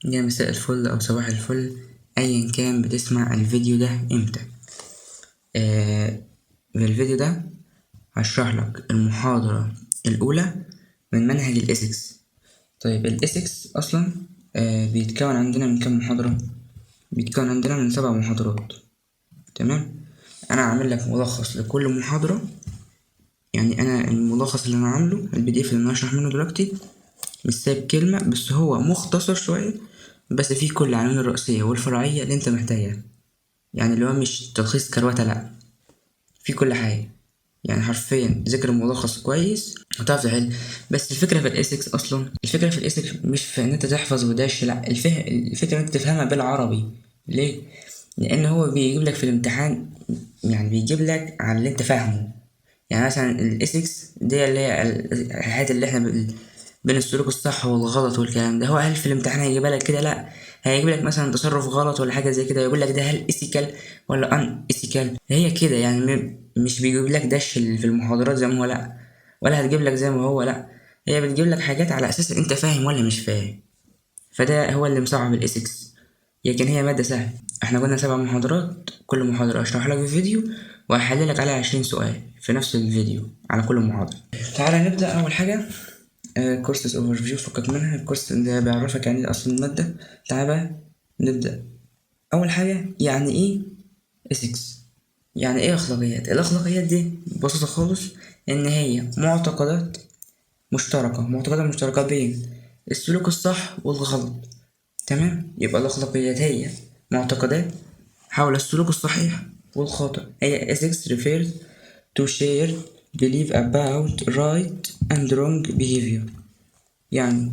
يا مساء الفل أو صباح الفل، أيا كان بتسمع الفيديو ده امتى. في الفيديو ده هشرح لك المحاضرة الأولى من منهج الإيسكس. طيب الإيسكس أصلا بيتكون عندنا من كام محاضرة؟ بيتكون عندنا من 7 محاضرات. تمام. أنا عامل لك ملخص لكل محاضرة، يعني أنا الملخص اللي أنا عامله البي دي إف اللي أنا هشرح منه دلوقتي مش سايب كلمة، بس هو مختصر شوية، بس فيه كل العناوين الرئيسية والفرعية اللي أنت محتاجها. يعني اللي هو مش تلخيص كروتة، لأ، في كل حاجة. يعني حرفيا ذاكر الملخص كويس هتعرف تحل. بس الفكرة في الاسكس أصلا، الفكرة في الاسكس مش في إن أنت تحفظ وداش، لأ، الفكرة إن أنت تفهمها بالعربي. ليه؟ لأن هو بيجيب لك في الامتحان، يعني بيجيب لك على اللي أنت فاهمه. يعني مثلا الاسكس دي اللي هي الحاجات اللي احنا بين السلوك الصح والغلط والكلام ده، هو هل في الامتحان هيجيبها لك كده؟ لا، هيجيب لك مثلا تصرف غلط ولا حاجه زي كده، يقول لك ده هل ايثيكال ولا ان ايثيكال، هي كده يعني. مش بيجيب لك دش في المحاضرات زي ما هو، لا، ولا هتجيب لك زي ما هو، لا، هي بتجيب لك حاجات على اساس انت فاهم ولا مش فاهم. فده هو اللي مصعب الاسكس، لكن هي مادة سهلة. احنا قلنا 7 محاضرات، كل محاضرة اشرح لك بفيديو وهحل لك عليها 20 سؤال في نفس الفيديو على كل محاضرة. تعالى نبدأ. أول حاجة كورسز اوفر فيو، فكك منها، الكورس ده بيعرفك يعني ايه اصل المادة. تعالى بقى نبدأ. أول حاجة، يعني ايه ethics؟ يعني ايه أخلاقيات؟ الأخلاقيات دي ببساطة خالص إن هي معتقدات مشتركة بين السلوك الصح والغلط. تمام. يبقى الأخلاقيات هي معتقدات حول السلوك الصحيح والخاطئ. هي ethics refers to shared belief about right and wrong behavior. يعني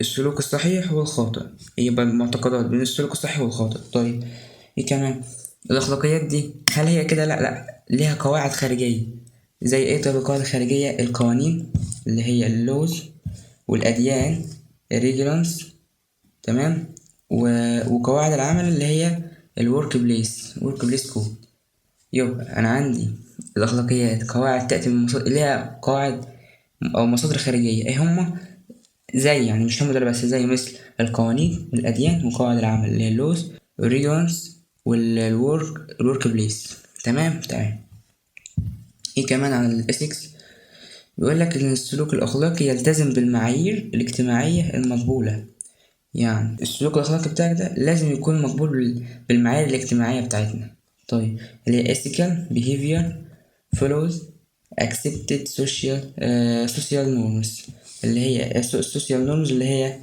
السلوك الصحيح والخاطئ، يبقى المعتقدات بين السلوك الصحيح والخاطئ. طيب ايه كمان؟ الأخلاقيات دي هل هي كده؟ لأ لأ، ليها قواعد خارجية. زي ايه؟ طيب القواعد الخارجية، القوانين اللي هي اللوز، والأديان الريجولانس، تمام، وقواعد العمل اللي هي الورك بليس كود. يبقى انا عندي الاخلاقيات قواعد تاتي من مصادر، اللي هي قواعد او مصادر خارجيه. ايه هما؟ زي يعني مش هم دول بس، زي مثل القوانين والاديان وقواعد العمل اللي هي اللوز والريجونز الورك بليس. تمام تمام. ايه كمان عن الاثكس؟ بيقول لك ان السلوك الاخلاقي يلتزم بالمعايير الاجتماعيه المقبوله. يعني السلوك الأخلاقي بتاعك ده لازم يكون مقبول بالمعايير الاجتماعية بتاعتنا. طيب اللي هي ethical behavior follows accepted social norms، اللي هي social norms اللي هي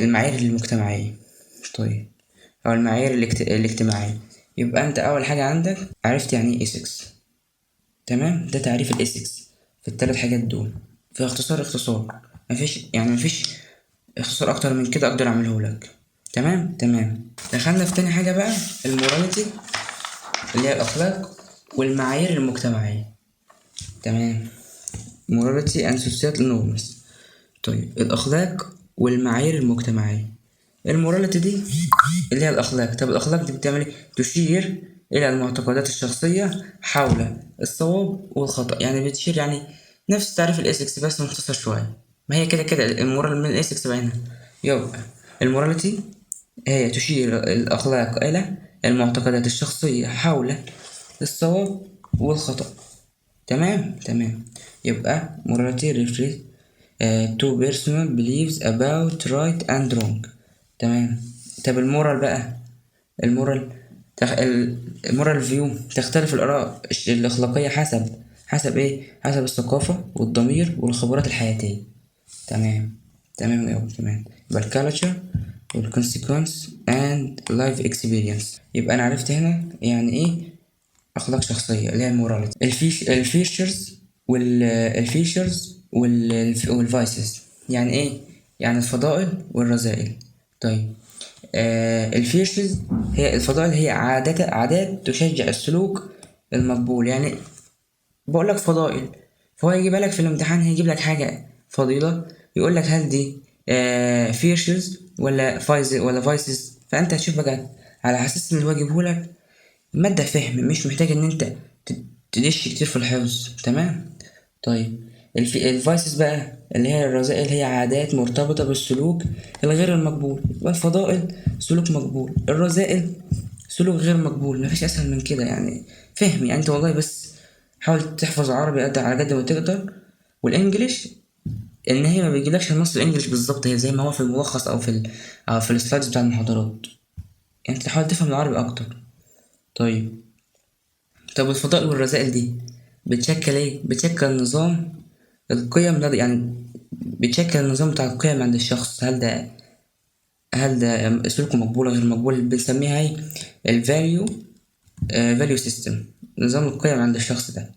المعايير المجتمعية. طيب، أو المعايير الاجتماعية. يبقى أنت أول حاجة عندك عرفت يعني إيه ethics. تمام، ده تعريف الإيثكس في الثلاث حاجات دول، في اختصار. مفيش اختصار اكتر من كده اقدر اعمله لك. تمام تمام. دخلنا في تاني حاجة بقى، الموراليتي اللي هي الاخلاق والمعايير المجتمعية. تمام. morality and social norms. طيب الاخلاق والمعايير المجتمعية. الموراليتي دي اللي هي الاخلاق. طب الاخلاق دي بتعمل ايه؟ تشير الى المعتقدات الشخصية حول الصواب والخطأ. يعني بتشير، يعني نفس تعريف الاسكس بس مختصر شوية. ما هي كده كده المورال من الاسكس باينة. يبقى الموراليتي هي تشير الأخلاق إلى المعتقدات الشخصية حول الصواب والخطأ. تمام تمام. يبقى morality refers to personal beliefs about right and wrong. تمام. طب المورال بقى، المورال المورال فيو تختلف الآراء الأخلاقية حسب إيه؟ حسب الثقافة والضمير والخبرات الحياتية. تمام تمام أوي. تمام. يبقى الكالتشر والكونسيكونس and life experience. يبقى أنا عرفت هنا يعني إيه أخلاق شخصية اللي هي الموراليتي. الفيشرز والفايسز. يعني إيه؟ يعني الفضائل والرذائل. طيب الفيشرز هي الفضائل، هي عادات تشجع السلوك المقبول. يعني بقول لك فضائل، فهو يجيب لك في الامتحان، هيجيب لك حاجة فضيلة، يقول لك هل دي فيرشز ولا فايسز. فانت هتشوف بقى على اساس ان هو يجيبه لك مادة فهم، مش محتاج ان انت تدش كتير في الحفظ. تمام. طيب الفايسز بقى اللي هي الرذائل هي عادات مرتبطة بالسلوك الغير المقبول. والفضائل سلوك مقبول. الرذائل سلوك غير مقبول. مفيش اسهل من كده يعني. فهم يعني انت والله بس حاول تحفظ عربي قد على قد ما تقدر. والانجليش ان هي ما بيجيلكش النص الانجليش بالظبط، هي زي ما هو في الملخص او في السلايدز بتاع المحاضرات. يعني انت تحاول تفهم العربي اكتر. طيب الفضائل والرذائل دي بتشكل ايه؟ بتشكل نظام القيم يعني بتشكل النظام بتاع القيم عند الشخص. هل ده سلوكه مقبول غير مقبول؟ بنسميها ايه؟ الفاليو فاليو سيستم، نظام القيم عند الشخص ده.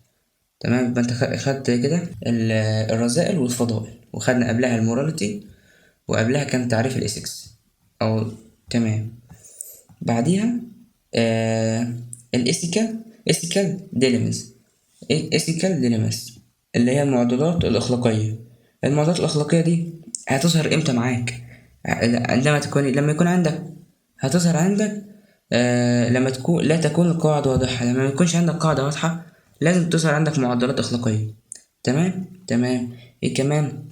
تمام. يبقى انت خدت كده الرذائل والفضائل، وخدنا قبلها الموراليتي، وقبلها كان تعريف الاسكس او تمام. بعديها الاسيكال ديليمز. ethical dilemmas اللي هي المعضلات الأخلاقية. المعضلات الأخلاقية دي هتظهر إمتى معاك؟ لما يكون عندك، هتظهر عندك لما تكون لا تكون القواعد واضحة. لما ما يكونش عندك قاعدة واضحة لازم تظهر عندك معضلات أخلاقية. تمام. إيه كمان؟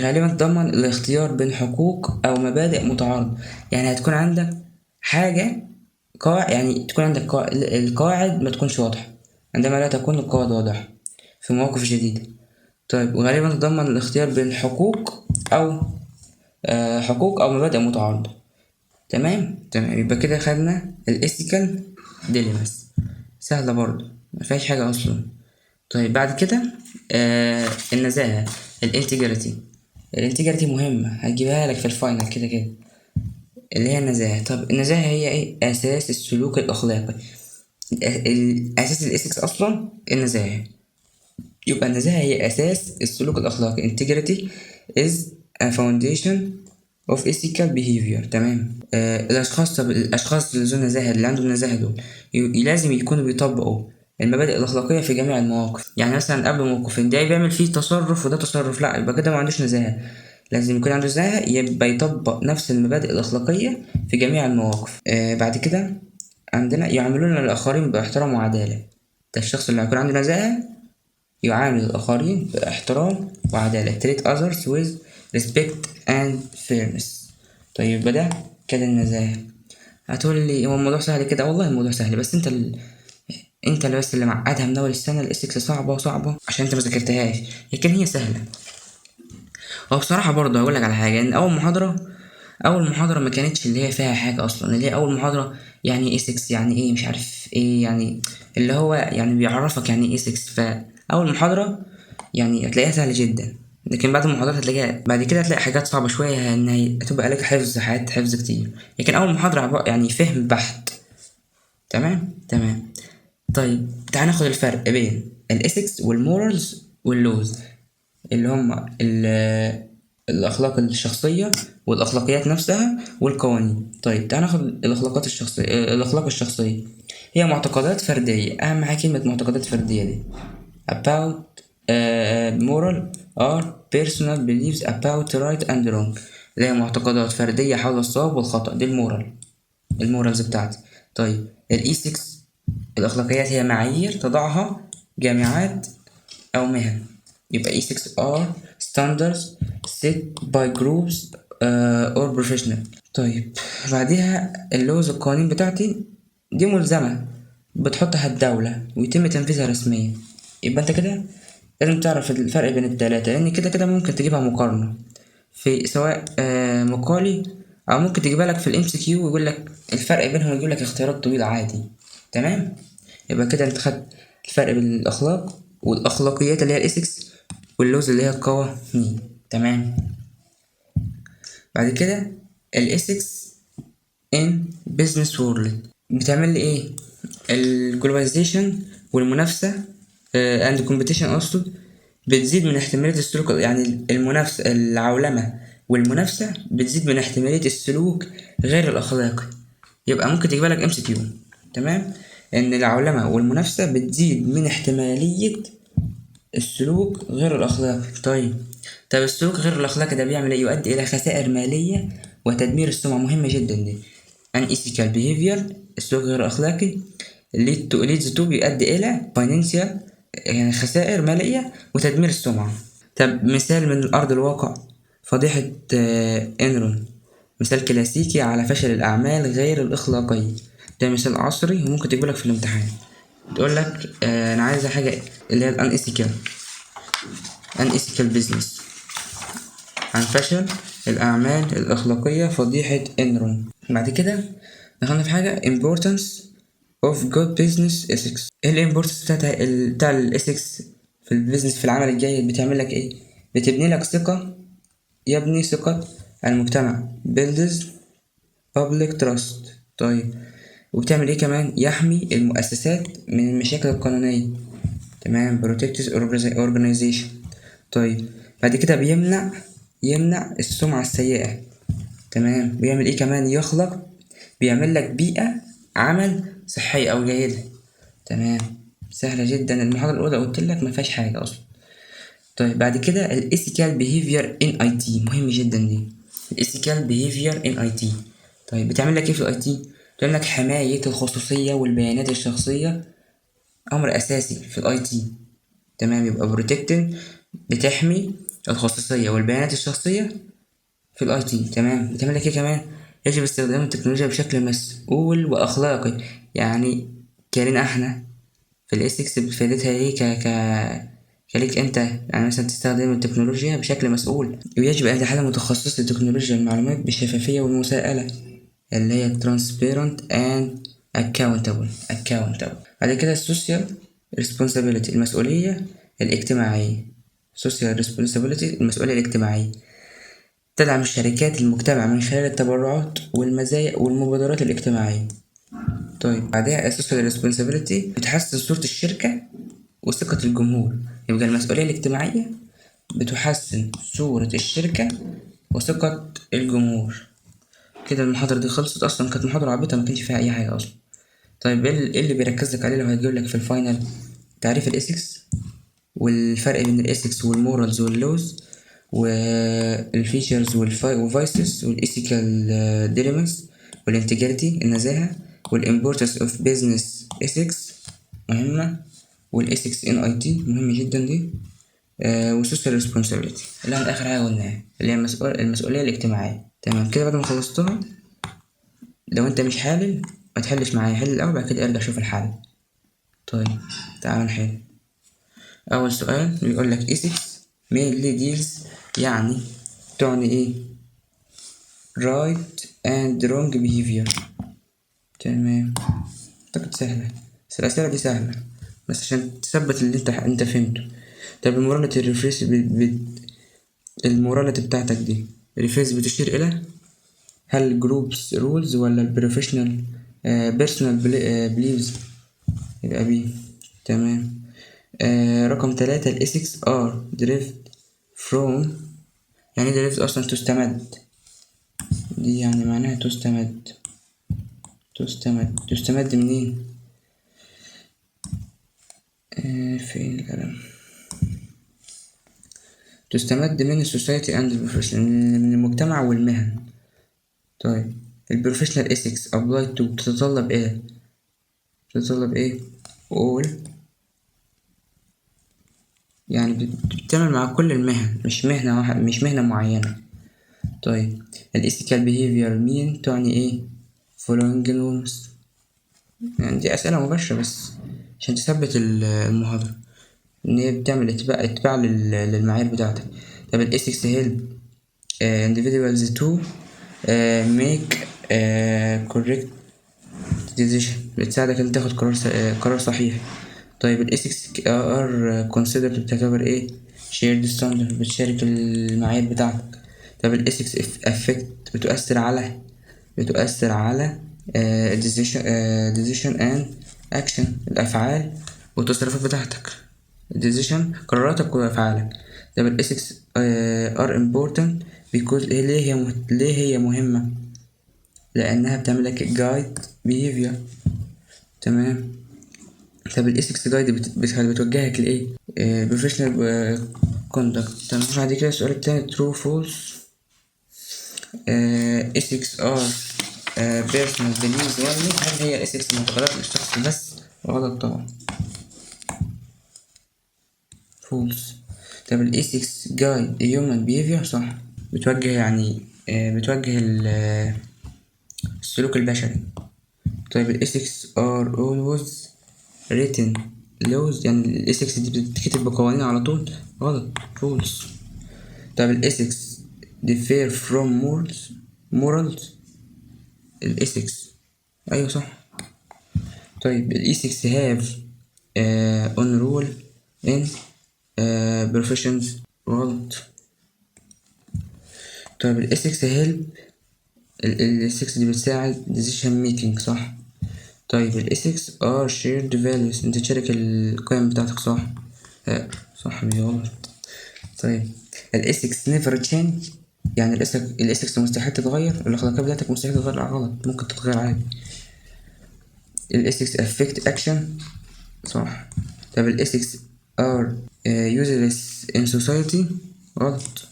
غالبا تضمن الاختيار بين حقوق أو مبادئ متعارضة. يعني هتكون عندك حاجة يعني تكون عندك القواعد ما تكونش واضحة عندما لا تكون القواعد واضحة في مواقف جديدة. طيب وغالبا تتضمن الاختيار بين حقوق أو مبادئ متعارضة. تمام. يبقى كده خدنا الإيثيكال ديليماس، سهلة برضو مفيهاش حاجة أصلا. طيب بعد كده النزاهة، الانتجريتي مهمة، هتجيبها لك في الفاينل كده اللي هي النزاهة. طب النزاهة هي ايه؟ أساس السلوك الأخلاقي. أساس الإيثكس أصلا النزاهة. يبقى النزاهة هي أساس السلوك الأخلاقي. integrity is a foundation of ethical behavior. تمام. الأشخاص اللي ذو النزاهة، اللي عندهم النزاهة دول لازم يكونوا بيطبقوا المبادئ الأخلاقية في جميع المواقف. يعني مثلا قبل موقفين ده بيعمل فيه تصرف وده تصرف، لا يبقى كده ما عندوش نزاهة. لازم يكون عنده نزاهة، يبقى يطبق نفس المبادئ الأخلاقية في جميع المواقف. بعد كده عندنا يعاملون الآخرين باحترام وعدالة. ده الشخص اللي هيكون عنده نزاهة يعامل الآخرين باحترام وعدالة. treat others with respect and fairness. طيب بدأ كده النزاهة. هتقول لي هو الموضوع سهل كده؟ والله الموضوع سهل، بس انت اللي بس اللي معقدها من اول السنة. الاسكس صعبة عشان انت مذاكرتهاش، لكن هي سهلة. هو بصراحة برضه هقول لك على حاجة، ان اول محاضرة ما كانتش اللي هي فيها حاجة اصلا. اللي هي اول محاضرة يعني ايه 6، يعني ايه مش عارف ايه، يعني اللي هو يعني بيعرفك يعني ايه 6. فاول محاضرة يعني هتلاقيها سهلة جدا، لكن بعد المحاضرات هتلاقيها بعد كده هتلاقي حاجات صعبة شوية، ان هي هتبقى عليك حفظ كتير. لكن اول محاضرة يعني فهم بحت. تمام. طيب تعال ناخد الفرق بين الإيثكس والمورالز واللوز، اللي هم الأخلاق الشخصية والأخلاقيات نفسها والقوانين. طيب تعال ناخد الأخلاق الشخصية هي معتقدات فردية. أهم حاجة كلمة معتقدات فردية دي. about moral are personal beliefs about right and wrong. اللي هي معتقدات فردية حول الصواب والخطأ، دي المورالز بتاعتي. طيب الإيثكس الأخلاقيات هي معايير تضعها جامعات أو مهن. يبقى ethics are standards set by groups or professional. طيب بعدها اللوز القوانين بتاعتي دي ملزمة بتحطها الدولة ويتم تنفيذها رسميا. يبقى انت كده لازم تعرف الفرق بين التلاتة، لأن كده ممكن تجيبها مقارنة في سواء مقالي أو ممكن تجيبها لك في الام سي كيو ويقول لك الفرق بينهم، ويجيب لك اختيارات طويلة عادي. تمام. يبقى كده انت خدت الفرق بين الأخلاق والأخلاقيات اللي هي الإيثكس واللوز اللي هي القوانين. تمام. بعد كده الإيثكس in business world بتعمل لي ايه؟ الجلوباليزيشن والمنافسة and competition اقصد بتزيد من احتمالية السلوك. يعني المنافسة، العولمة والمنافسة بتزيد من احتمالية السلوك غير الأخلاقي. يبقى ممكن تجيب لك MCQ. تمام. ان العولمة والمنافسة بتزيد من احتمالية السلوك غير الأخلاقي. طيب السلوك غير الأخلاقي ده بيعمل ايه؟ يؤدي إلى خسائر مالية وتدمير السمعة. مهمة جدا دي. unethical behavior السلوك غير الأخلاقي leads to بيؤدي إلى financial يعني خسائر مالية وتدمير السمعة. طب مثال من أرض الواقع، فضيحة إنرون، مثال كلاسيكي على فشل الأعمال غير الإخلاقية. ده مثال عصري وممكن تجيبلك في الامتحان، تقول لك أنا عايزة حاجة اللي هي unethical business، عن فشل الأعمال الأخلاقية فضيحة إنرون. بعد كده دخلنا في حاجة importance of good business ethics. ايه الامبورتنس بتاع الاسكس في البيزنس، في العمل الجيد؟ بتعمل لك ايه؟ بتبني لك ثقة، يبني ثقة المجتمع builds public trust. طيب وبتعمل ايه كمان؟ يحمي المؤسسات من المشاكل القانونية، تمام، protects organization. طيب بعد كده يمنع السمعة السيئة، تمام. بيعمل ايه كمان؟ بيعمل لك بيئة عمل صحية أو جيدة، تمام. سهلة جدا، المحاضرة الأولى قلت لك ما فيهاش حاجة أصلا. طيب بعد كده الإيثيكال بيهيفير إن أي تي، مهم جدا دي، الإيثيكال بيهيفير إن أي تي. طيب بتعمل لك إيه في الأي تي؟ بتعمل لك حماية الخصوصية والبيانات الشخصية، أمر أساسي في الأي تي، تمام. يبقى بروتكتنج، بتحمي الخصوصية والبيانات الشخصية في الاي تي، تمام. بتعمل لك ايه كمان؟ يجب استخدام التكنولوجيا بشكل مسؤول واخلاقي. يعني كارين احنا في الاسكس بفائدتها ايه كليك انت، يعني مثلا تستخدم التكنولوجيا بشكل مسؤول، ويجب ان تحل متخصص لتكنولوجيا المعلومات بشفافية ومساءلة، اللي هي transparent and accountable. بعد كده السوشيال responsibility، المسؤولية الاجتماعية. social responsibility، المسؤولية الاجتماعية، تدعم الشركات المجتمع من خلال التبرعات والمزايا والمبادرات الاجتماعية. طيب بعدها social responsibility، بتحسن صورة الشركة وثقة الجمهور. يبقى المسؤولية الاجتماعية بتحسن صورة الشركة وثقة الجمهور. كده المحاضرة دي خلصت، أصلا كانت محاضرة عبيطة ما كانش فيها أي حاجة أصلا. طيب إيه اللي بيركز لك عليه لو هيجيب لك في الفاينل؟ تعريف الإيثكس، والفرق بين الإيثكس والمورالز واللوز، والفيشرز والفايسز والإيثيكال ديليماس، والانتجريتي النزاهة، والإمبورتنس أوف بيزنس إيثكس مهمة، والإيثكس إن أي تي مهم جدا دي، والسوشيال ريسبونسابيلتي اللي هي آخر حاجة قلناها، اللي هي المسؤولية الاجتماعية، تمام. كده بعد ما خلصتها، لو أنت مش حالل ما تحلش معايا، حل الأول بعد كده ارجع شوف الحل. طيب تعال نحل. أول سؤال بيقول لك ethics mainly deals، يعني تعني إيه؟ right and wrong behavior، تمام. أعتقد سهلة، بس الأسئلة دي سهلة بس عشان تثبت اللي أنت فهمته. طب الموراليتي الريفريس الموراليتي بتاعتك دي الريفريس بتشير إلى هل جروبس رولز ولا البروفيشنال بيرسونال بليفز؟ يبقى بي، تمام. رقم 3 الإيثكس ار derived from، يعني derived أصلا تستمد، دي يعني معناها تستمد منين؟ فين القلم؟ تستمد من السوسايتي اند البروفيشنال، من المجتمع والمهن. طيب البروفيشنال إيثكس apply to، بتتطلب ايه؟ all، يعني بتعمل مع كل المهن، مش مهنة واحدة، مش مهنة معينة. طيب الإيثيكال بيهيفير مين تعني ايه؟ following norms، يعني دي أسئلة مباشرة بس عشان تثبت المحاضرة، إن هي بتعمل اتباع للمعايير بتاعتك. طب الإيثكس هيلب individuals to make correct decision، بتساعدك إن تاخد قرار صحيح. طيب الإيثكس are considered، بتعتبر إيه؟ shared standard، بتشارك المعايير بتاعتك. طب الإيثكس affect، بتؤثر على decision and action، الأفعال والتصرفات بتاعتك. decision قراراتك وأفعالك. طب الإيثكس are important because ليه هي مهمة؟ لأنها بتعمل لك guide behavior، تمام. طب الإيثكس جايد بتوجهك لإيه؟ professional conduct، تمام. بعد كده السؤال التاني true false، ethics are personal beliefs only، هل هي ethics معتقدات الشخص بس؟ غلط طبعا. فولس. طب الإيثكس جايد هيومن بيهيفير صح، بتوجه يعني بتوجه السلوك البشري. طيب الإيثكس are always written laws، يعني الإيثكس دي بتتكتب بقوانين على طول، غلط فولس. طب الإيثكس differ from morals الإيثكس أيوة صح. طيب الإيثكس have on rule in professions غلط. طيب الإيثكس هيلب، الإيثكس دي بتساعد decision making صح. طيب الإيثكس are shared values، انت تشارك القيم بتاعتك صح. صح مش غلط. طيب الإيثكس never change، يعني الإيثكس مستحيل تتغير، الأخلاقية بتاعتك مستحيل تتغير، لا غلط، ممكن تتغير عادي. الإيثكس affect action صح. طب الإيثكس are useless in society غلط.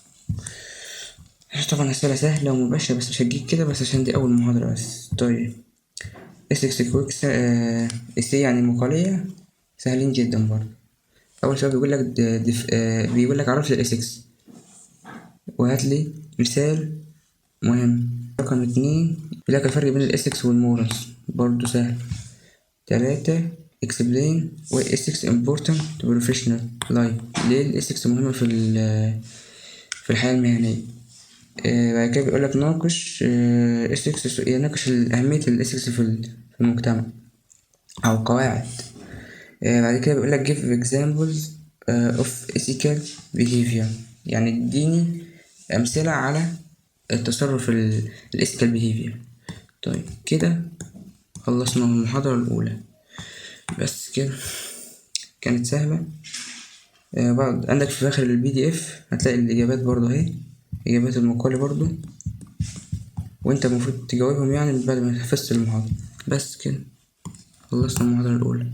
طبعا أسئلة سهلة ومباشرة بس مش هتجيك كده بس عشان دي أول محاضرة بس. طيب إيثكس كويك إسي يعني مقالية سهلين جدا برضه. أول سؤال بيقول لك بيقول لك عرف لي الإيثكس وهات لي مثال مهم. رقم 2 بيقول لك الفرق بين الإيثكس والمورالز برضه سهل. 3 explain why ethics important to professional life، ليه الإيثكس مهمة في الحياة المهنية. بعد كده بيقول لك ناقش ethics، يناقش أهمية الإيثكس في المجتمع أو قواعد. بعد كده بيقول لك give examples of ethical behavior، يعني اديني أمثلة على التصرف الethical behavior. طيب كده خلصنا المحاضرة الأولى بس كده، كانت سهلة. بعد عندك في آخر الPDF هتلاقي الإجابات برضه اهي، إجابات المقالة برضه، وانت المفروض تجاوبهم يعني بعد ما حفظت المحاضرة. بس كده خلصنا المحاضرة الأولى.